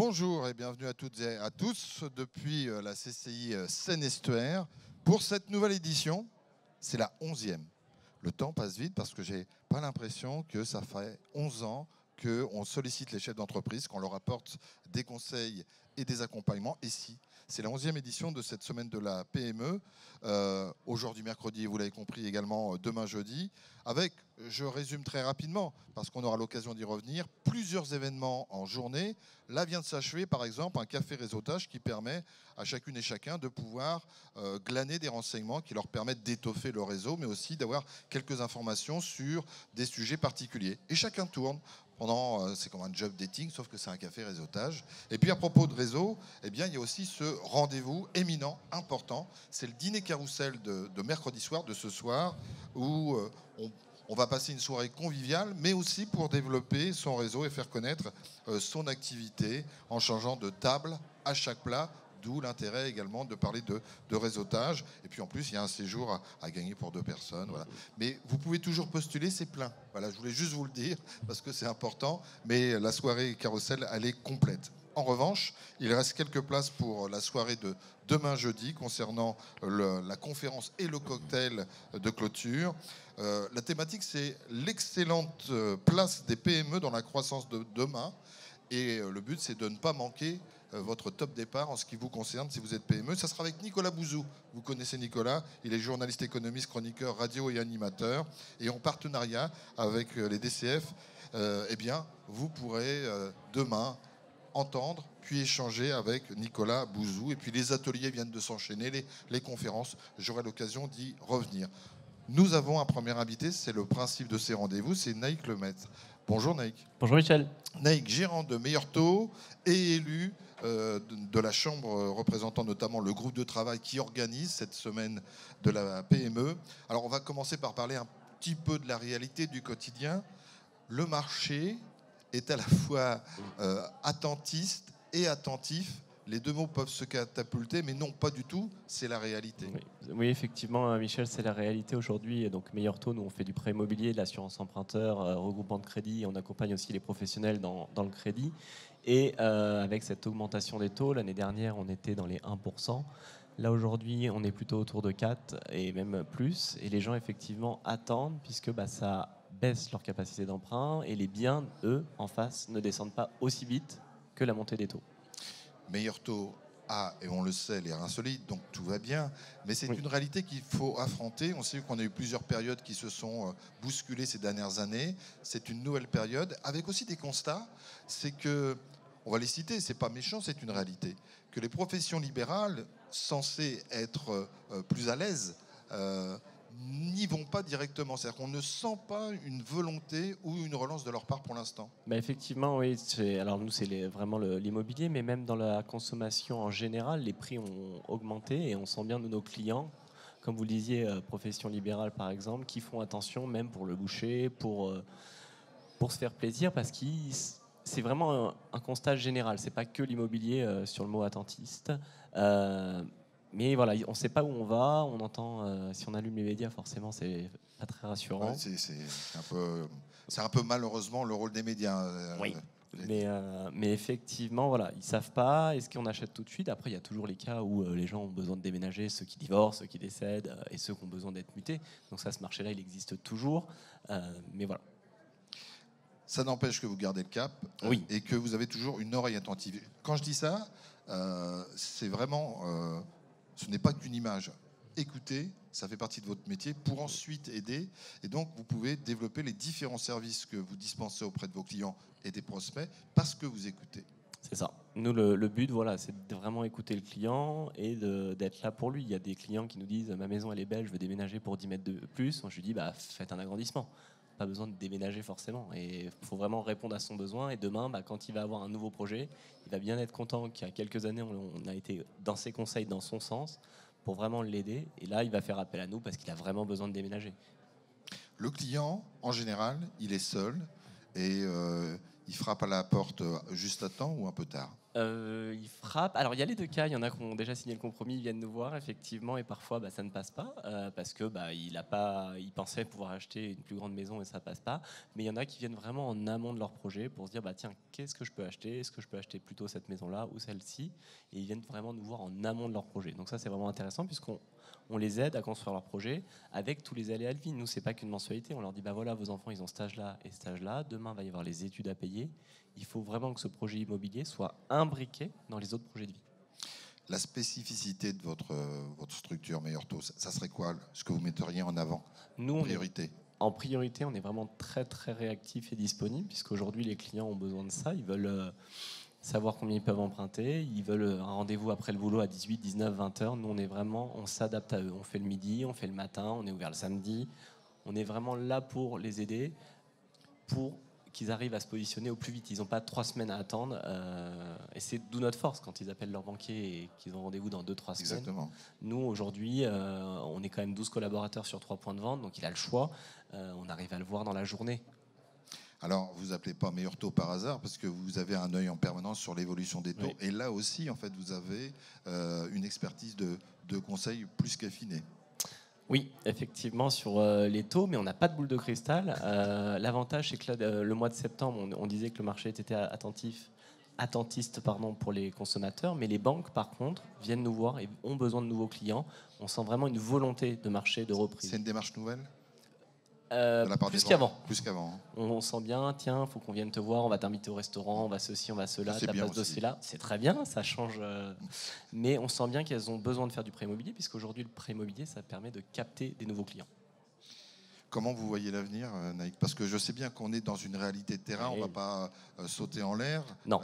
Bonjour et bienvenue à toutes et à tous depuis la CCI Seine-Estuaire pour cette nouvelle édition. C'est la 11e. Le temps passe vite parce que j'ai pas l'impression que ça fait 11 ans qu'on sollicite les chefs d'entreprise, qu'on leur apporte des conseils et des accompagnements. Et si, c'est la 11e édition de cette semaine de la PME. Aujourd'hui mercredi, vous l'avez compris également demain jeudi, avec, je résume très rapidement, parce qu'on aura l'occasion d'y revenir, plusieurs événements en journée. Là vient de s'achever par exemple un café réseautage qui permet à chacune et chacun de pouvoir glaner des renseignements qui leur permettent d'étoffer le réseau, mais aussi d'avoir quelques informations sur des sujets particuliers. Et chacun tourne. C'est comme un job dating, sauf que c'est un café réseautage. Et puis à propos de réseau, eh bien, il y a aussi ce rendez-vous éminent, important. C'est le dîner carrousel de mercredi soir, de ce soir, où on va passer une soirée conviviale, mais aussi pour développer son réseau et faire connaître son activité en changeant de table à chaque plat. D'où l'intérêt également de parler de réseautage. Et puis en plus, il y a un séjour à gagner pour 2 personnes. Voilà. Mais vous pouvez toujours postuler, c'est plein. Voilà, je voulais juste vous le dire parce que c'est important. Mais la soirée carrousel, elle est complète. En revanche, il reste quelques places pour la soirée de demain jeudi concernant la conférence et le cocktail de clôture. La thématique, c'est l'excellente place des PME dans la croissance de demain. Et le but, c'est de ne pas manquer votre top départ en ce qui vous concerne si vous êtes PME. Ça sera avec Nicolas Bouzou. Vous connaissez Nicolas, il est journaliste économiste, chroniqueur, radio et animateur. Et en partenariat avec les DCF, eh bien, vous pourrez demain entendre puis échanger avec Nicolas Bouzou. Et puis les ateliers viennent de s'enchaîner, les conférences, j'aurai l'occasion d'y revenir. Nous avons un premier invité, c'est le principe de ces rendez-vous, c'est Naïk Lemaitre. Bonjour Naïk. Bonjour Michel. Naïk, gérant de Meilleur Taux et élu de la Chambre représentant notamment le groupe de travail qui organise cette semaine de la PME. Alors on va commencer par parler un petit peu de la réalité du quotidien. Le marché est à la fois attentiste et attentif. Les deux mots peuvent se catapulter, mais non, pas du tout, c'est la réalité. Oui, effectivement, Michel, c'est la réalité aujourd'hui. Donc, Meilleur Taux, nous, on fait du prêt immobilier, de l'assurance emprunteur, regroupement de crédit. On accompagne aussi les professionnels dans le crédit. Et avec cette augmentation des taux, l'année dernière, on était dans les 1%. Là, aujourd'hui, on est plutôt autour de 4 et même plus. Et les gens, effectivement, attendent puisque ça baisse leur capacité d'emprunt. Et les biens, eux, en face, ne descendent pas aussi vite que la montée des taux. Meilleur Taux a, et on le sait, les reins solides, donc tout va bien. Mais c'est une réalité qu'il faut affronter. On sait qu'on a eu plusieurs périodes qui se sont bousculées ces dernières années. C'est une nouvelle période, avec aussi des constats. C'est que, on va les citer, c'est pas méchant, c'est une réalité. Que les professions libérales, censées être plus à l'aise, n'y vont pas directement. C'est-à-dire qu'on ne sent pas une volonté ou une relance de leur part pour l'instant. Effectivement, oui. Alors nous, c'est vraiment l'immobilier, mais même dans la consommation en général, les prix ont augmenté et on sent bien de nos clients, comme vous le disiez, profession libérale par exemple, qui font attention même pour le boucher, pour se faire plaisir, parce que c'est vraiment un constat général. C'est pas que l'immobilier sur le mot attentiste. Mais voilà, on ne sait pas où on va. On entend, si on allume les médias, forcément, c'est pas très rassurant. Ouais, c'est un peu malheureusement le rôle des médias. Oui. Mais effectivement, voilà, ils savent pas. Est-ce qu'on achète tout de suite? Après, il y a toujours les cas où les gens ont besoin de déménager, ceux qui divorcent, ceux qui décèdent, et ceux qui ont besoin d'être mutés. Donc ça, ce marché-là, il existe toujours. Mais voilà. Ça n'empêche que vous gardez le cap et que vous avez toujours une oreille attentive. Quand je dis ça, c'est vraiment, ce n'est pas qu'une image. Écoutez, ça fait partie de votre métier pour ensuite aider. Et donc, vous pouvez développer les différents services que vous dispensez auprès de vos clients et des prospects parce que vous écoutez. C'est ça. Nous, le but, voilà, c'est de vraiment écouter le client et d'être là pour lui. Il y a des clients qui nous disent « ma maison, elle est belle, je veux déménager pour 10 mètres de plus ». Moi, je lui dis « faites un agrandissement ». Pas besoin de déménager forcément. Et il faut vraiment répondre à son besoin. Et demain, quand il va avoir un nouveau projet, il va bien être content qu'il y a quelques années, on a été dans ses conseils, dans son sens, pour vraiment l'aider. Et là, il va faire appel à nous parce qu'il a vraiment besoin de déménager. Le client, en général, il est seul et il frappe à la porte juste à temps ou un peu tard? Ils frappent. Alors il y a les deux cas. Il y en a qui ont déjà signé le compromis, ils viennent nous voir effectivement, et parfois ça ne passe pas parce que il pensait pouvoir acheter une plus grande maison et ça passe pas. Mais il y en a qui viennent vraiment en amont de leur projet pour se dire tiens, qu'est-ce que je peux acheter? Est-ce que je peux acheter plutôt cette maison-là ou celle-ci? Et ils viennent vraiment nous voir en amont de leur projet. Donc ça c'est vraiment intéressant puisqu'on les aide à construire leur projet avec tous les aléas de vie. Nous c'est pas qu'une mensualité. On leur dit voilà, vos enfants ils ont cet âge-là et cet âge-là. Demain il va y avoir les études à payer. Il faut vraiment que ce projet immobilier soit imbriqué dans les autres projets de vie. La spécificité de votre structure Meilleur Taux, ça serait quoi ce que vous metteriez en avant? Nous, priorité. En priorité, on est vraiment très très réactif et disponible puisqu'aujourd'hui les clients ont besoin de ça. Ils veulent savoir combien ils peuvent emprunter. Ils veulent un rendez-vous après le boulot à 18, 19, 20 heures. Nous, on s'adapte à eux. On fait le midi, on fait le matin, on est ouvert le samedi. On est vraiment là pour les aider, pour qu'ils arrivent à se positionner au plus vite. Ils n'ont pas 3 semaines à attendre. Et c'est d'où notre force quand ils appellent leur banquier et qu'ils ont rendez-vous dans 2-3 semaines. Exactement. Nous, aujourd'hui, on est quand même 12 collaborateurs sur 3 points de vente, donc il a le choix. On arrive à le voir dans la journée. Alors, vous appelez pas Meilleur Taux par hasard, parce que vous avez un œil en permanence sur l'évolution des taux. Oui. Et là aussi, en fait, vous avez une expertise de conseil plus qu'affinée. Oui, effectivement, sur les taux, mais on n'a pas de boule de cristal. L'avantage, c'est que là, le mois de septembre, on disait que le marché était attentiste pour les consommateurs, mais les banques, par contre, viennent nous voir et ont besoin de nouveaux clients. On sent vraiment une volonté de marché, de reprise. C'est une démarche nouvelle ? Plus qu'avant. Plus qu'avant. On sent bien, tiens, faut qu'on vienne te voir, on va t'inviter au restaurant, on va ceci, on va cela, t'as pas ce dossier-là. C'est très bien, ça change. Mais on sent bien qu'elles ont besoin de faire du prêt immobilier, puisqu'aujourd'hui, le prêt immobilier, ça permet de capter des nouveaux clients. Comment vous voyez l'avenir, Naïk? Parce que je sais bien qu'on est dans une réalité de terrain, on ne va pas sauter en l'air. Non.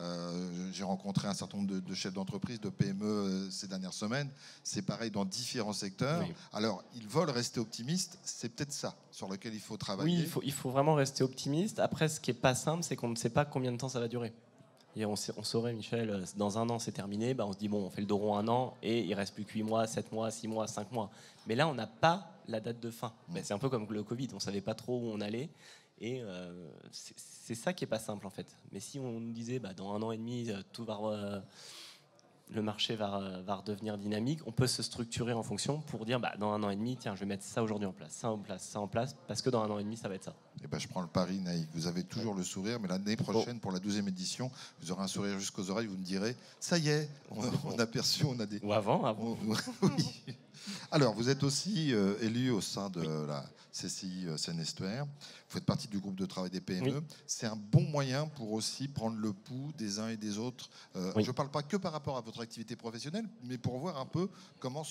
J'ai rencontré un certain nombre de chefs d'entreprise, de PME ces dernières semaines. C'est pareil dans différents secteurs. Oui. Alors, ils veulent rester optimistes. C'est peut-être ça sur lequel il faut travailler. Oui, il faut vraiment rester optimiste. Après, ce qui n'est pas simple, c'est qu'on ne sait pas combien de temps ça va durer. Et on saurait, Michel, dans un an c'est terminé, on se dit on fait le dos rond un an et il reste plus que 8 mois, 7 mois, 6 mois, 5 mois. Mais là on n'a pas la date de fin. C'est un peu comme le Covid, on ne savait pas trop où on allait. Et c'est ça qui n'est pas simple en fait. Mais si on nous disait dans un an et demi, le marché va redevenir dynamique, on peut se structurer en fonction pour dire dans un an et demi, tiens, je vais mettre ça aujourd'hui en place, ça en place, ça en place, parce que dans un an et demi, ça va être ça. Et je prends le pari, Naïk. Vous avez toujours le sourire, mais l'année prochaine, pour la 12e édition, vous aurez un sourire jusqu'aux oreilles, vous me direz, ça y est, on a perçu, on a des... Ou avant. Oui. Alors, vous êtes aussi élu au sein de la CCI Seine-Estuaire. Vous faites partie du groupe de travail des PME. Oui. C'est un bon moyen pour aussi prendre le pouls des uns et des autres. Je ne parle pas que par rapport à votre activité professionnelle, mais pour voir un peu comment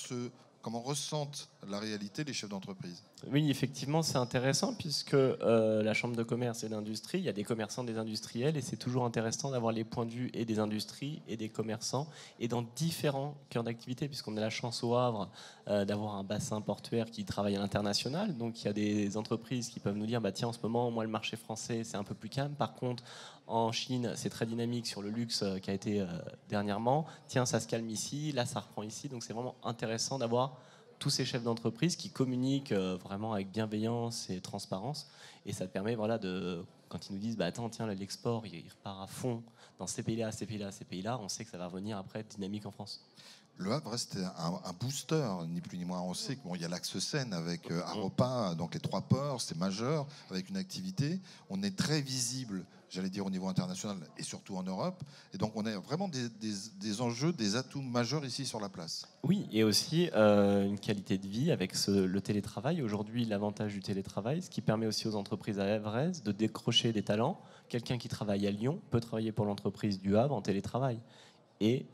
ressentent la réalité les chefs d'entreprise. Oui, effectivement, c'est intéressant puisque la Chambre de commerce et d'industrie, il y a des commerçants, des industriels, et c'est toujours intéressant d'avoir les points de vue et des industries et des commerçants, et dans différents cœurs d'activité, puisqu'on a la chance au Havre d'avoir un bassin portuaire qui travaille à l'international. Donc il y a des entreprises qui peuvent nous dire tiens, en ce moment, moi, le marché français, c'est un peu plus calme. Par contre, en Chine, c'est très dynamique sur le luxe qui a été dernièrement. Tiens, ça se calme ici, là, ça reprend ici. Donc c'est vraiment intéressant d'avoir tous ces chefs d'entreprise qui communiquent vraiment avec bienveillance et transparence. Et ça te permet, quand ils nous disent attends, tiens, l'export, il repart à fond dans ces pays-là, ces pays-là, ces pays-là, on sait que ça va revenir après dynamique en France. Le Havre reste un booster, ni plus ni moins. On sait qu'il y a l'axe Seine avec Aropa, donc les 3 ports, c'est majeur, avec une activité. On est très visible, j'allais dire, au niveau international et surtout en Europe. Et donc, on a vraiment des enjeux, des atouts majeurs ici sur la place. Oui, et aussi une qualité de vie avec le télétravail. Aujourd'hui, l'avantage du télétravail, ce qui permet aussi aux entreprises à Havraise de décrocher des talents. Quelqu'un qui travaille à Lyon peut travailler pour l'entreprise du Havre en télétravail. Et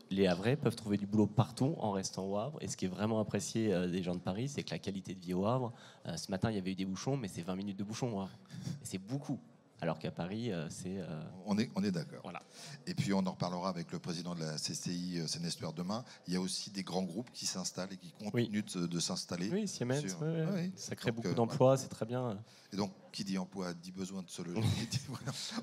les Havrais peuvent trouver du boulot partout en restant au Havre. Et ce qui est vraiment apprécié des gens de Paris, c'est que la qualité de vie au Havre, ce matin il y avait eu des bouchons, mais c'est 20 minutes de bouchons au Havre. Et c'est beaucoup. Alors qu'à Paris, c'est... On est d'accord. Voilà. Et puis on en reparlera avec le président de la CCI Seine-Estuaire demain. Il y a aussi des grands groupes qui s'installent et qui continuent de s'installer. Oui, Siemens, ça crée beaucoup d'emplois, c'est très bien. Et donc, qui dit emploi dit besoin de se loger.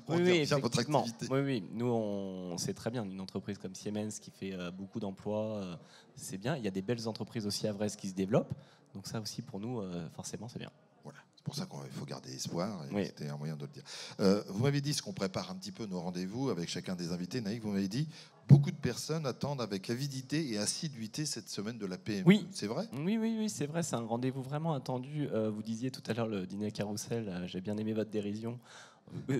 Oui, votre activité. Oui, nous, c'est très bien. Une entreprise comme Siemens qui fait beaucoup d'emplois, c'est bien. Il y a des belles entreprises aussi havraises qui se développent. Donc ça aussi, pour nous, forcément, c'est bien. Voilà, C'est pour ça qu'il faut garder espoir, et Oui. c'était un moyen de le dire. Vous m'avez dit, ce qu'on prépare un petit peu nos rendez-vous avec chacun des invités, Naïk, vous m'avez dit, beaucoup de personnes attendent avec avidité et assiduité cette semaine de la PME. Oui. C'est vrai? Oui, c'est vrai, c'est un rendez-vous vraiment attendu. Vous disiez tout à l'heure le dîner carrousel, j'ai bien aimé votre dérision.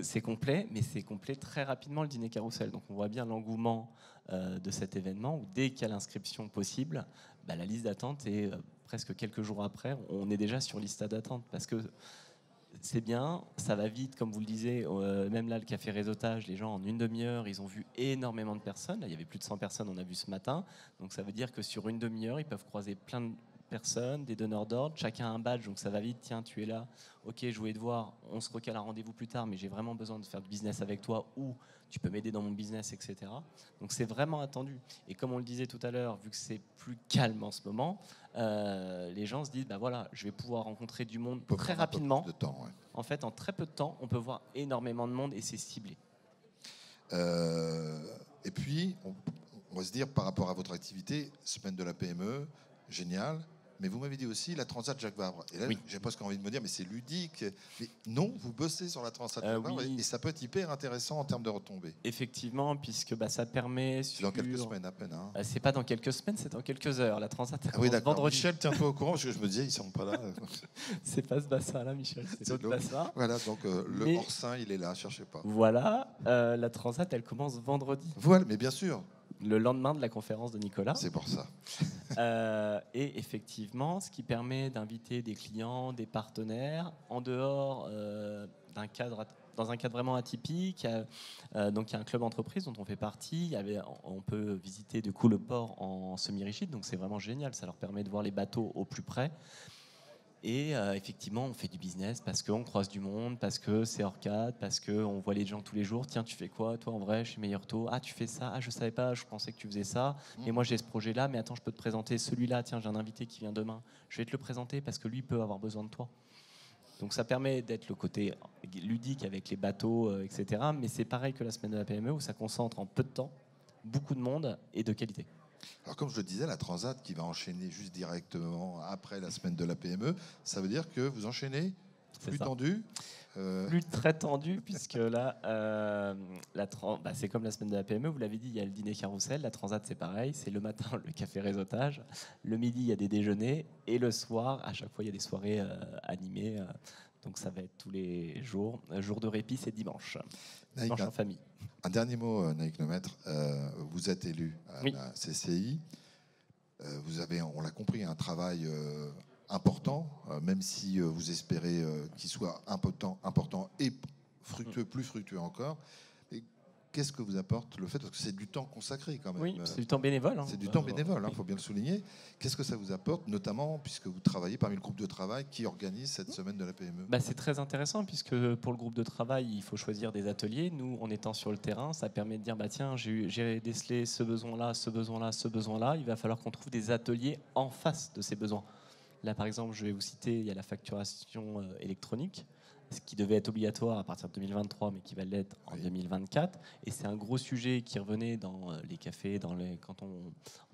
C'est complet, mais c'est complet très rapidement le dîner carrousel. Donc on voit bien l'engouement de cet événement où dès qu'il y a l'inscription possible, bah, la liste d'attente est presque quelques jours après, on est déjà sur liste d'attente parce que c'est bien, ça va vite, comme vous le disiez. Même là, le café réseautage, les gens en une demi-heure, ils ont vu énormément de personnes. Là, il y avait plus de 100 personnes, on a vu ce matin. Donc ça veut dire que sur une demi-heure, ils peuvent croiser plein de personnes, des donneurs d'ordre. Chacun a un badge, donc ça va vite. Tiens, tu es là. Ok, je voulais te voir. On se recale un rendez-vous plus tard, mais j'ai vraiment besoin de faire du business avec toi ou tu peux m'aider dans mon business, etc. Donc c'est vraiment attendu. Et comme on le disait tout à l'heure, vu que c'est plus calme en ce moment, les gens se disent, bah voilà, je vais pouvoir rencontrer du monde On peut très prendre un peu rapidement. plus de temps, ouais. En fait, en très peu de temps, on peut voir énormément de monde et c'est ciblé. Et puis, on va se dire, par rapport à votre activité, semaine de la PME, génial. Mais vous m'avez dit aussi la Transat Jacques Vabre. Et là, Oui. j'ai presque envie de me dire, mais c'est ludique. Mais non, vous bossez sur la Transat Jacques Vabre Oui. et ça peut être hyper intéressant en termes de retombées. Effectivement, puisque ça permet. C'est dans quelques semaines à peine. Hein. C'est pas dans quelques semaines, c'est dans quelques heures. La Transat, elle Ah oui, commence d'accord. vendredi. Michel, tiens-toi au courant, parce que je me disais, ils sont pas là. C'est pas ce bassin-là, Michel, c'est l'autre bassin. Voilà, donc le Mais- hors-sein, il est là, cherchez pas. Voilà, la Transat, elle commence vendredi, Voilà, mais bien sûr, le lendemain de la conférence de Nicolas. c'est pour ça. Et effectivement, ce qui permet d'inviter des clients, des partenaires, en dehors d'un cadre, dans un cadre vraiment atypique. Donc il y a un club entreprise dont on fait partie. On peut visiter du coup le port en semi-rigide, donc c'est vraiment génial. Ça leur permet de voir les bateaux au plus près. Et effectivement, on fait du business parce qu'on croise du monde, parce que c'est hors cadre, parce qu'on voit les gens tous les jours. Tiens, tu fais quoi? Toi, en vrai, je suis meilleur taux. Ah, tu fais ça? Ah, je savais pas, je pensais que tu faisais ça. Et moi, j'ai ce projet-là, mais attends, je peux te présenter celui-là. Tiens, j'ai un invité qui vient demain. Je vais te le présenter parce que lui peut avoir besoin de toi. Donc ça permet d'être le côté ludique avec les bateaux, etc. Mais c'est pareil que la semaine de la PME où ça concentre en peu de temps beaucoup de monde et de qualité. Alors, comme je le disais, la Transat qui va enchaîner juste directement après la semaine de la PME, ça veut dire que vous enchaînez C'est plus ça. tendu. Plus très tendu, puisque là, c'est comme la semaine de la PME, vous l'avez dit, il y a le dîner carrousel, la Transat c'est pareil, c'est le matin le café réseautage, le midi il y a des déjeuners, et le soir, à chaque fois il y a des soirées animées, donc ça va être tous les jours, jour de répit c'est dimanche, Naïk, dimanche en famille. un dernier mot, Naïk Lemaître. Vous êtes élu à Oui. la CCI. Vous avez, on l'a compris, un travail important, même si vous espérez qu'il soit important et fructueux, plus fructueux encore. Et qu'est-ce que vous apporte le fait, parce que c'est du temps consacré quand même. Oui, c'est du temps bénévole. C'est du temps bénévole, il faut bien le souligner. Qu'est-ce que ça vous apporte, notamment puisque vous travaillez parmi le groupe de travail qui organise cette semaine de la PME? C'est très intéressant puisque pour le groupe de travail, il faut choisir des ateliers. Nous, en étant sur le terrain, ça permet de dire tiens, j'ai décelé ce besoin-là, ce besoin-là, ce besoin-là. Il va falloir qu'on trouve des ateliers en face de ces besoins. Là, par exemple, je vais vous citer, il y a la facturation électronique, ce qui devait être obligatoire à partir de 2023, mais qui va l'être en 2024. Et c'est un gros sujet qui revenait dans les cafés, quand en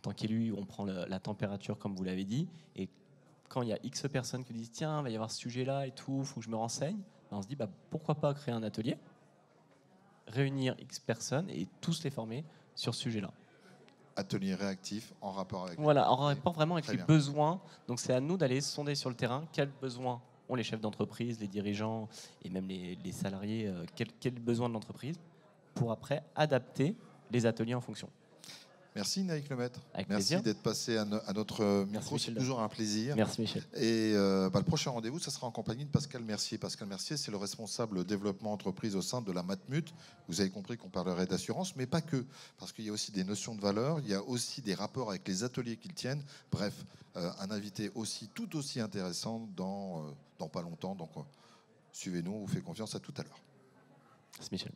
tant qu'élu, on prend la température, comme vous l'avez dit. Et quand il y a X personnes qui disent tiens, il va y avoir ce sujet-là et tout, il faut que je me renseigne, on se dit pourquoi pas créer un atelier, réunir X personnes et tous les former sur ce sujet-là. Atelier réactif en rapport avec... Voilà, en rapport vraiment avec Très les bien. besoins. Donc c'est à nous d'aller sonder sur le terrain quels besoins ont les chefs d'entreprise, les dirigeants et même les salariés, quels besoins de l'entreprise, pour après adapter les ateliers en fonction. Merci Naïk Lemaître. Avec Merci plaisir. d'être passé à notre micro, c'est Michel. toujours un plaisir. Merci Michel. Et le prochain rendez-vous, ça sera en compagnie de Pascal Mercier. Pascal Mercier, c'est le responsable développement entreprise au sein de la Matmut. Vous avez compris qu'on parlerait d'assurance, mais pas que, parce qu'il y a aussi des notions de valeur, il y a aussi des rapports avec les ateliers qu'ils tiennent. Bref, un invité tout aussi intéressant dans pas longtemps. Donc, suivez-nous, on vous fait confiance. À tout à l'heure. Merci Michel.